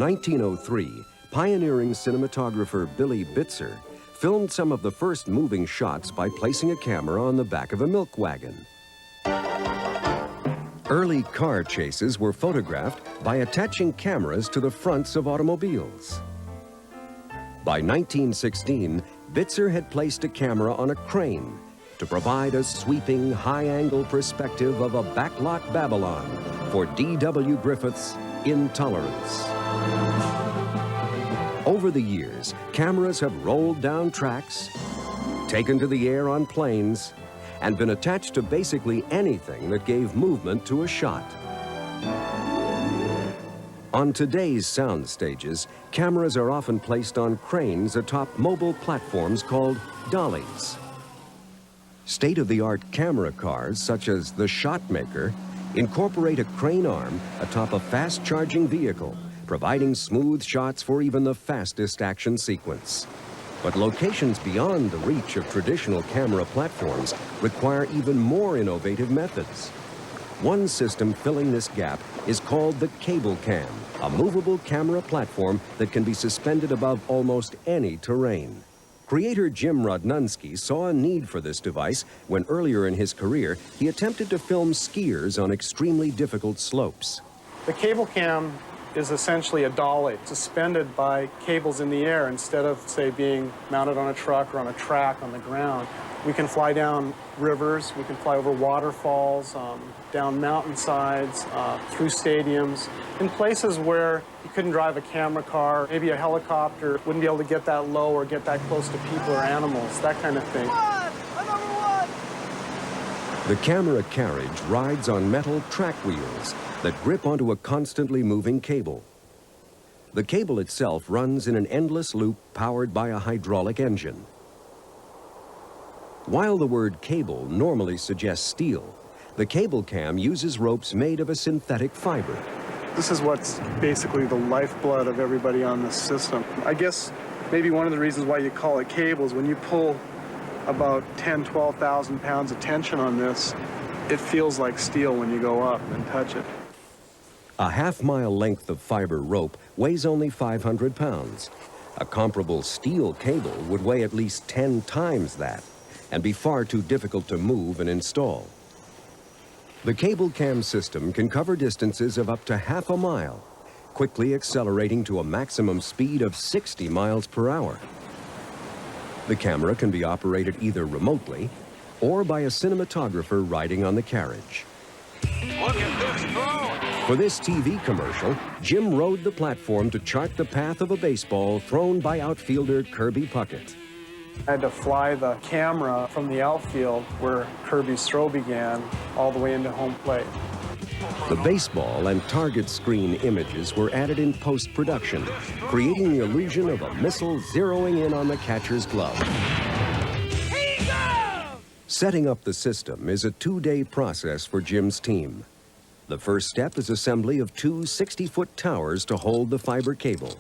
1903, pioneering cinematographer Billy Bitzer filmed some of the first moving shots by placing a camera on the back of a milk wagon. Early car chases were photographed by attaching cameras to the fronts of automobiles. By 1916, Bitzer had placed a camera on a crane to provide a sweeping, high-angle perspective of a backlot Babylon for D.W. Griffith's Intolerance. Over the years, cameras have rolled down tracks, taken to the air on planes, and been attached to basically anything that gave movement to a shot. On today's sound stages, cameras are often placed on cranes atop mobile platforms called dollies. State-of-the-art camera cars, such as the Shotmaker, incorporate a crane arm atop a fast-charging vehicle, providing smooth shots for even the fastest action sequence. But locations beyond the reach of traditional camera platforms require even more innovative methods. One system filling this gap is called the cable cam, a movable camera platform that can be suspended above almost any terrain. Creator Jim Rodnunski saw a need for this device when earlier in his career he attempted to film skiers on extremely difficult slopes. The cable cam is essentially a dolly suspended by cables in the air instead of, say, being mounted on a truck or on a track on the ground. We can fly down rivers, we can fly over waterfalls, down mountainsides, through stadiums, in places where you couldn't drive a camera car, maybe a helicopter wouldn't be able to get that low or get that close to people or animals, that kind of thing. The camera carriage rides on metal track wheels that grip onto a constantly moving cable. The cable itself runs in an endless loop powered by a hydraulic engine. While the word cable normally suggests steel, the cable cam uses ropes made of a synthetic fiber. This is what's basically the lifeblood of everybody on this system. I guess maybe one of the reasons why you call it cable is when you pull about 10, 12,000 pounds of tension on this, it feels like steel when you go up and touch it. A half-mile length of fiber rope weighs only 500 pounds. A comparable steel cable would weigh at least 10 times that and be far too difficult to move and install. The cable cam system can cover distances of up to half a mile, quickly accelerating to a maximum speed of 60 miles per hour. The camera can be operated either remotely or by a cinematographer riding on the carriage. Look at this throw! For this TV commercial, Jim rode the platform to chart the path of a baseball thrown by outfielder Kirby Puckett. I had to fly the camera from the outfield where Kirby's throw began all the way into home plate. The baseball and target screen images were added in post-production, creating the illusion of a missile zeroing in on the catcher's glove. Setting up the system is a 2-day process for Jim's team. The first step is assembly of 2 60-foot towers to hold the fiber cable.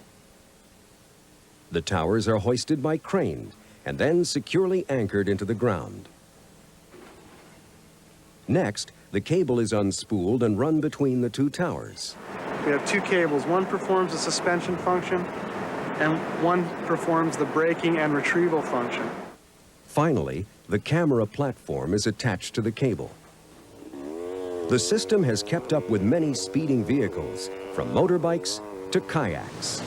The towers are hoisted by crane and then securely anchored into the ground. Next, the cable is unspooled and run between the 2 towers. We have 2 cables. One performs the suspension function, and one performs the braking and retrieval function. Finally, the camera platform is attached to the cable. The system has kept up with many speeding vehicles, from motorbikes to kayaks.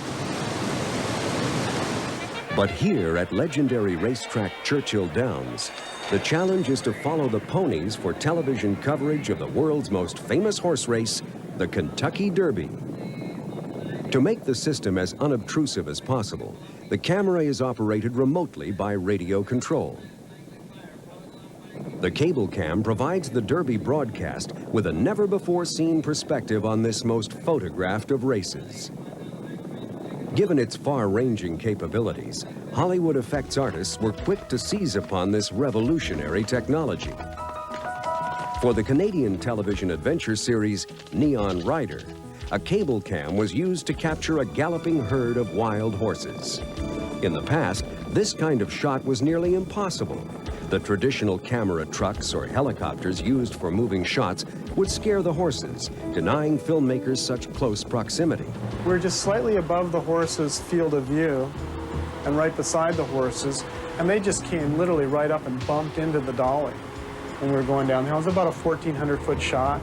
But here at legendary racetrack Churchill Downs, the challenge is to follow the ponies for television coverage of the world's most famous horse race, the Kentucky Derby. To make the system as unobtrusive as possible, the camera is operated remotely by radio control. The cable cam provides the Derby broadcast with a never-before-seen perspective on this most photographed of races. Given its far-ranging capabilities, Hollywood effects artists were quick to seize upon this revolutionary technology. For the Canadian television adventure series Neon Rider, a cable cam was used to capture a galloping herd of wild horses. In the past, this kind of shot was nearly impossible, The traditional camera trucks or helicopters used for moving shots would scare the horses, denying filmmakers such close proximity. We're just slightly above the horses' field of view and right beside the horses, and they just came literally right up and bumped into the dolly when we were going downhill. It was about a 1,400-foot shot.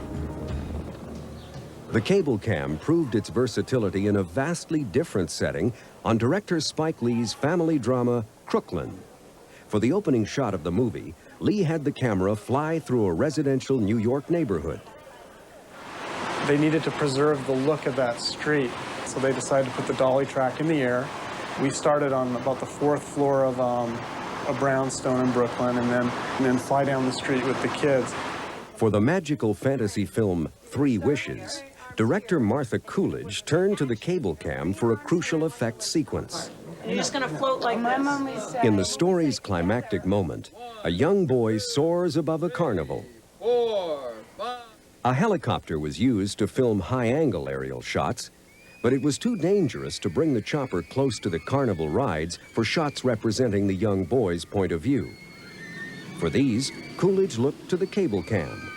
The cable cam proved its versatility in a vastly different setting on director Spike Lee's family drama, Crooklyn. For the opening shot of the movie, Lee had the camera fly through a residential New York neighborhood. They needed to preserve the look of that street, so they decided to put the dolly track in the air. We started on about the 4th floor of a brownstone in Brooklyn and then fly down the street with the kids. For the magical fantasy film 3 Wishes, director Martha Coolidge turned to the cable cam for a crucial effect sequence. You're just going to float like this. In the story's climactic moment, a young boy soars above a carnival. 4, 5. A helicopter was used to film high-angle aerial shots, but it was too dangerous to bring the chopper close to the carnival rides for shots representing the young boy's point of view. For these, Coolidge looked to the cable cam.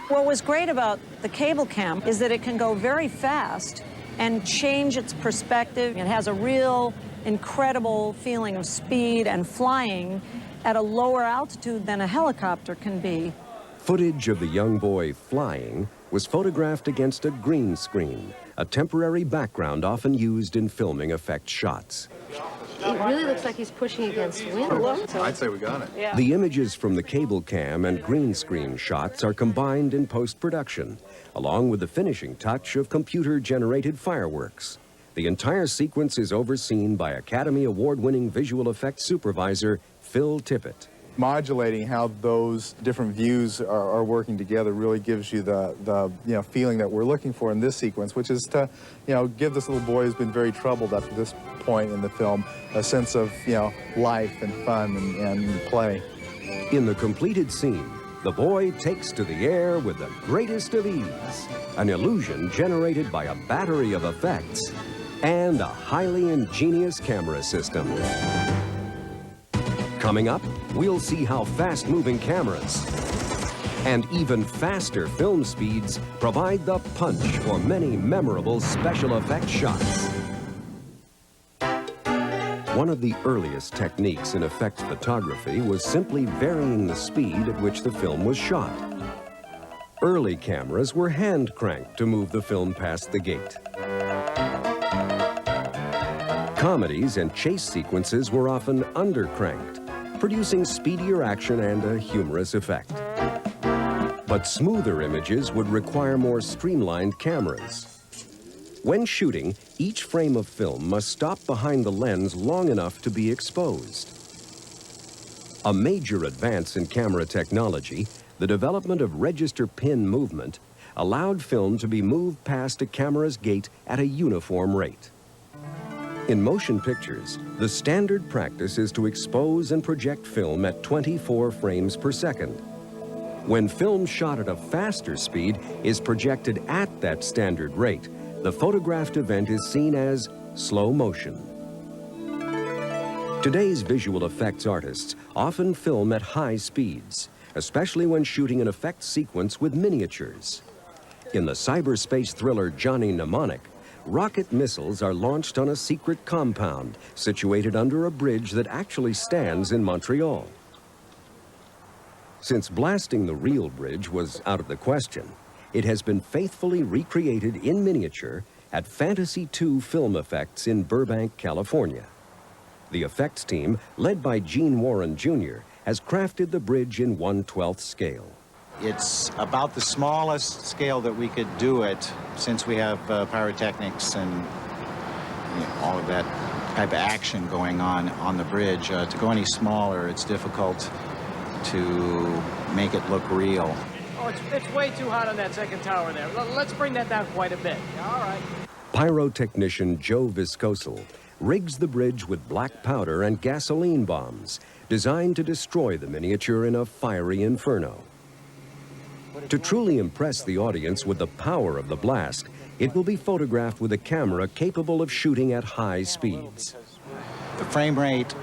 What was great about the cable cam is that it can go very fast and change its perspective. It has a real incredible feeling of speed and flying at a lower altitude than a helicopter can be. Footage of the young boy flying was photographed against a green screen, a temporary background often used in filming effect shots. It really looks like he's pushing against wind. I'd say we got it. Yeah. The images from the cable cam and green screen shots are combined in post-production, along with the finishing touch of computer-generated fireworks. The entire sequence is overseen by Academy Award-winning visual effects supervisor Phil Tippett. Modulating how those different views are working together really gives you the feeling that we're looking for in this sequence, which is to give this little boy who's been very troubled up to this point in the film a sense of life and fun and play. In the completed scene, the boy takes to the air with the greatest of ease, an illusion generated by a battery of effects and a highly ingenious camera system. Coming up, we'll see how fast-moving cameras and even faster film speeds provide the punch for many memorable special effects shots. One of the earliest techniques in effect photography was simply varying the speed at which the film was shot. Early cameras were hand-cranked to move the film past the gate. Comedies and chase sequences were often under-cranked, producing speedier action and a humorous effect. But smoother images would require more streamlined cameras. When shooting, each frame of film must stop behind the lens long enough to be exposed. A major advance in camera technology, the development of register pin movement, allowed film to be moved past a camera's gate at a uniform rate. In motion pictures, the standard practice is to expose and project film at 24 frames per second. When film shot at a faster speed is projected at that standard rate, the photographed event is seen as slow motion. Today's visual effects artists often film at high speeds, especially when shooting an effect sequence with miniatures. In the cyberspace thriller Johnny Mnemonic, rocket missiles are launched on a secret compound situated under a bridge that actually stands in Montreal. Since blasting the real bridge was out of the question, it has been faithfully recreated in miniature at Fantasy II Film Effects in Burbank, California. The effects team, led by Gene Warren Jr., has crafted the bridge in 1/12 scale. It's about the smallest scale that we could do it, since we have pyrotechnics and all of that type of action going on the bridge. To go any smaller, it's difficult to make it look real. Oh, it's way too hot on that second tower there. Let's bring that down quite a bit. All right. Pyrotechnician Joe Viscosal rigs the bridge with black powder and gasoline bombs designed to destroy the miniature in a fiery inferno. To truly impress the audience with the power of the blast, it will be photographed with a camera capable of shooting at high speeds. The frame rate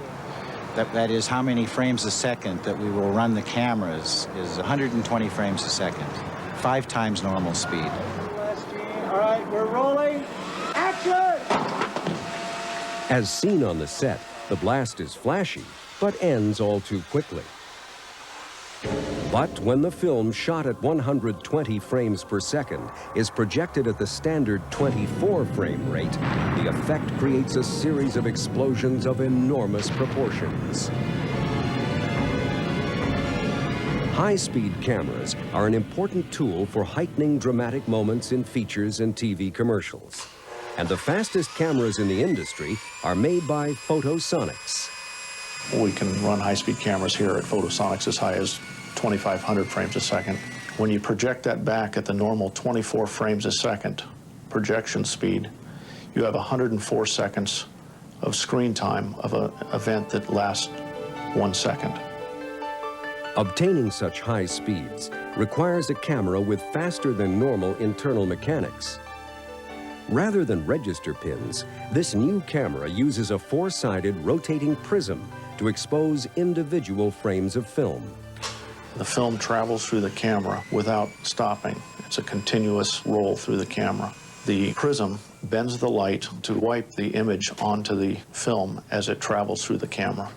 That is how many frames a second that we will run the cameras is 120 frames a second, 5 times normal speed. All right, we're rolling. Action! As seen on the set, the blast is flashy, but ends all too quickly. But when the film shot at 120 frames per second is projected at the standard 24 frame rate, the effect creates a series of explosions of enormous proportions. High-speed cameras are an important tool for heightening dramatic moments in features and TV commercials. And the fastest cameras in the industry are made by Photosonics. We can run high-speed cameras here at Photosonics as high as 2,500 frames a second. When you project that back at the normal 24 frames a second projection speed, you have 104 seconds of screen time of an event that lasts 1 second. Obtaining such high speeds requires a camera with faster than normal internal mechanics. Rather than register pins, this new camera uses a 4-sided rotating prism to expose individual frames of film. The film travels through the camera without stopping. It's a continuous roll through the camera. The prism bends the light to wipe the image onto the film as it travels through the camera.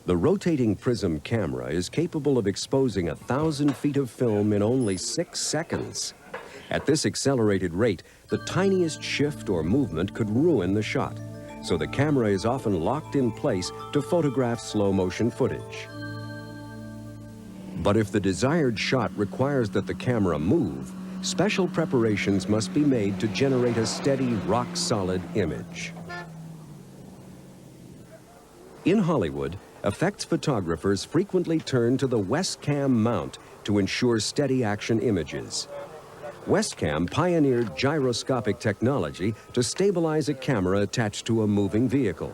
The rotating prism camera is capable of exposing 1,000 feet of film in only 6 seconds. At this accelerated rate, the tiniest shift or movement could ruin the shot, so the camera is often locked in place to photograph slow-motion footage. But if the desired shot requires that the camera move, special preparations must be made to generate a steady, rock-solid image. In Hollywood, effects photographers frequently turn to the Westcam mount to ensure steady action images. Westcam pioneered gyroscopic technology to stabilize a camera attached to a moving vehicle.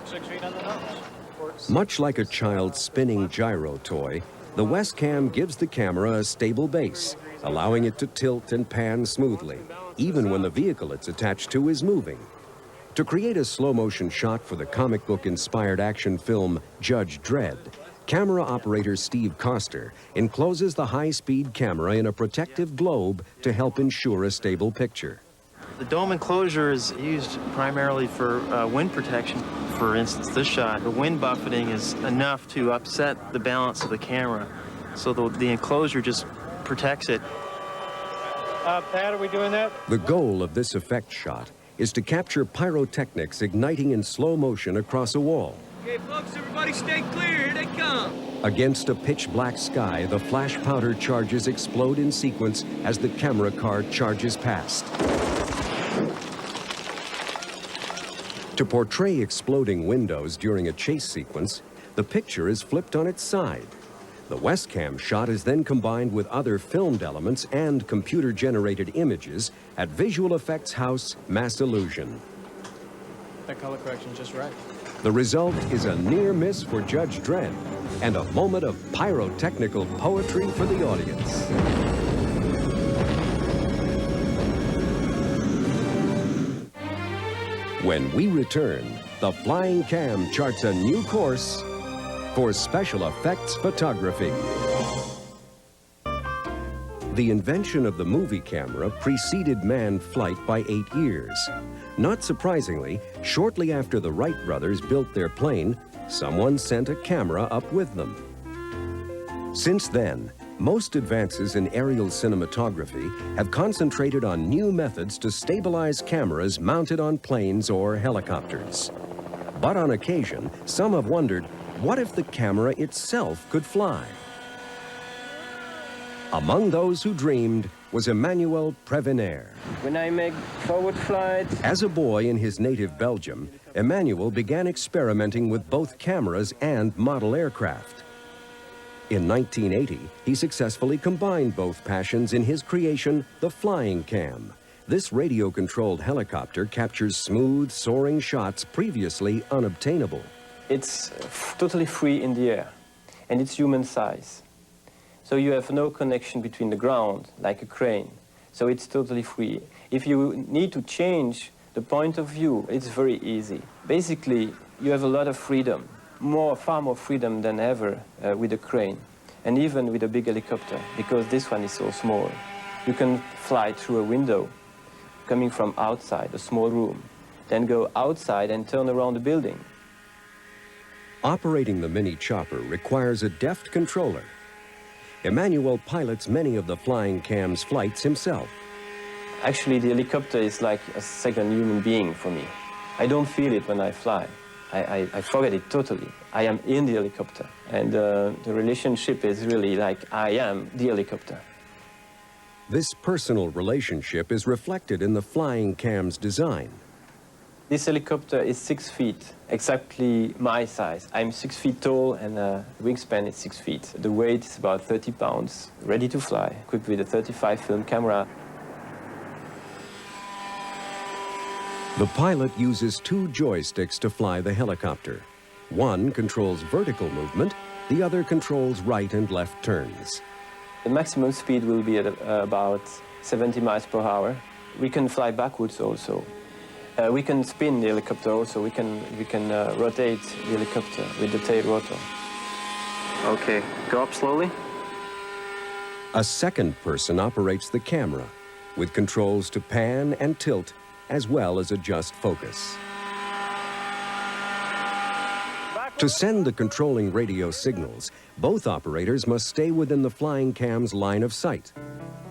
6 feet on the nose. Much like a child's spinning gyro toy, the Westcam gives the camera a stable base, allowing it to tilt and pan smoothly, even when the vehicle it's attached to is moving. To create a slow-motion shot for the comic book-inspired action film Judge Dredd, camera operator Steve Koster encloses the high-speed camera in a protective globe to help ensure a stable picture. The dome enclosure is used primarily for wind protection. For instance, this shot, the wind buffeting is enough to upset the balance of the camera. So the enclosure just protects it. Pat, are we doing that? The goal of this effect shot is to capture pyrotechnics igniting in slow motion across a wall. Okay, folks, everybody stay clear. Here they come. Against a pitch-black sky, the flash powder charges explode in sequence as the camera car charges past. To portray exploding windows during a chase sequence, the picture is flipped on its side. The Westcam shot is then combined with other filmed elements and computer-generated images at Visual Effects House Mass Illusion. That color correction's just right. The result is a near miss for Judge Dredd and a moment of pyrotechnical poetry for the audience. When we return, the flying cam charts a new course for special effects photography. The invention of the movie camera preceded manned flight by 8 years. Not surprisingly, shortly after the Wright brothers built their plane, someone sent a camera up with them. Since then, most advances in aerial cinematography have concentrated on new methods to stabilize cameras mounted on planes or helicopters. But on occasion, some have wondered, what if the camera itself could fly? Among those who dreamed was Emmanuel Prévenère. When I make forward flight. As a boy in his native Belgium, Emmanuel began experimenting with both cameras and model aircraft. In 1980, he successfully combined both passions in his creation, the Flying Cam. This radio-controlled helicopter captures smooth, soaring shots previously unobtainable. It's totally free in the air, and it's human size. So you have no connection between the ground, like a crane. So it's totally free. If you need to change the point of view, it's very easy. Basically, you have a lot of freedom. far more freedom than ever with a crane, and even with a big helicopter, because this one is so small. You can fly through a window, coming from outside, a small room, then go outside and turn around the building. Operating the mini chopper requires a deft controller. Emmanuel pilots many of the flying cam's flights himself. Actually, the helicopter is like a second human being for me. I don't feel it when I fly. I forget it totally. I am in the helicopter, and the relationship is really like I am the helicopter. This personal relationship is reflected in the flying cam's design. This helicopter is 6 feet, exactly my size. I'm 6 feet tall, and the wingspan is 6 feet. The weight is about 30 pounds, ready to fly, equipped with a 35 film camera. The pilot uses 2 joysticks to fly the helicopter. One controls vertical movement, the other controls right and left turns. The maximum speed will be at about 70 miles per hour. We can fly backwards also. We can spin the helicopter also. We can rotate the helicopter with the tail rotor. Okay, go up slowly. A second person operates the camera with controls to pan and tilt, as well as adjust focus. To send the controlling radio signals, both operators must stay within the flying cam's line of sight.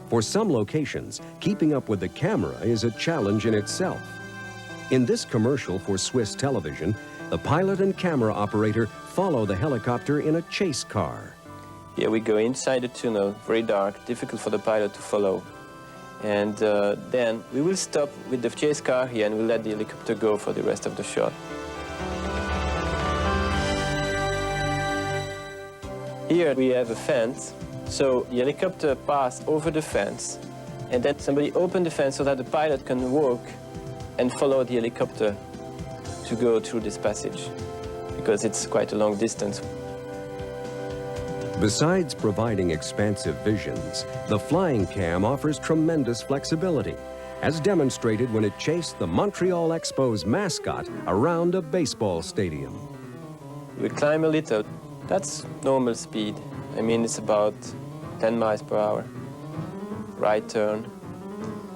For some locations, keeping up with the camera is a challenge in itself. In this commercial for Swiss television, the pilot and camera operator follow the helicopter in a chase car. Here we go inside the tunnel, very dark, difficult for the pilot to follow. And then we will stop with the chase car here and we'll let the helicopter go for the rest of the shot. Here we have a fence, so the helicopter passes over the fence, and then somebody opened the fence so that the pilot can walk and follow the helicopter to go through this passage, because it's quite a long distance. Besides providing expansive visions, the flying cam offers tremendous flexibility, as demonstrated when it chased the Montreal Expos mascot around a baseball stadium. We climb a little. That's normal speed. I mean, it's about 10 miles per hour. Right turn.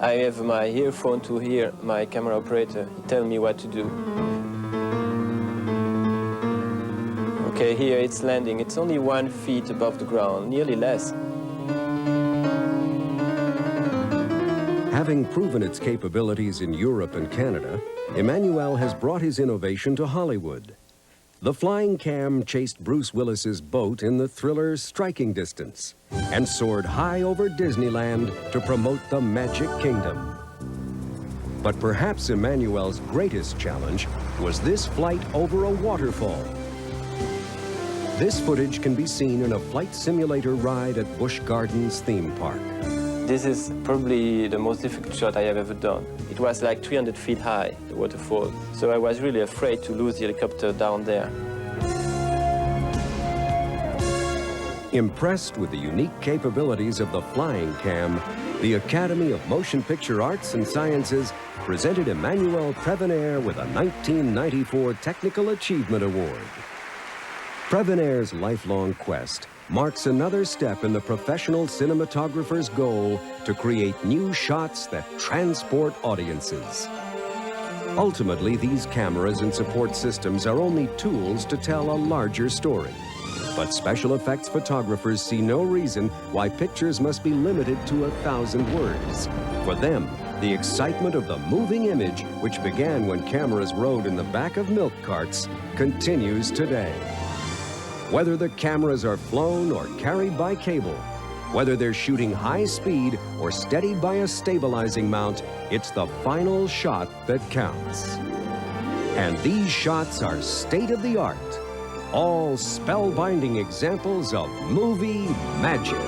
I have my earphone to hear my camera operator tell me what to do. Okay, here it's landing. It's only 1 feet above the ground, nearly less. Having proven its capabilities in Europe and Canada, Emmanuel has brought his innovation to Hollywood. The flying cam chased Bruce Willis's boat in the thriller Striking Distance and soared high over Disneyland to promote the Magic Kingdom. But perhaps Emmanuel's greatest challenge was this flight over a waterfall. This footage can be seen in a flight simulator ride at Busch Gardens theme park. This is probably the most difficult shot I have ever done. It was like 300 feet high, the waterfall, so I was really afraid to lose the helicopter down there. Impressed with the unique capabilities of the flying cam, the Academy of Motion Picture Arts and Sciences presented Emmanuel Prévenaire with a 1994 Technical Achievement Award. Prévenaire's lifelong quest marks another step in the professional cinematographer's goal to create new shots that transport audiences. Ultimately, these cameras and support systems are only tools to tell a larger story. But special effects photographers see no reason why pictures must be limited to 1,000 words. For them, the excitement of the moving image, which began when cameras rode in the back of milk carts, continues today. Whether the cameras are flown or carried by cable, whether they're shooting high speed or steadied by a stabilizing mount, it's the final shot that counts. And these shots are state-of-the-art, all spellbinding examples of movie magic.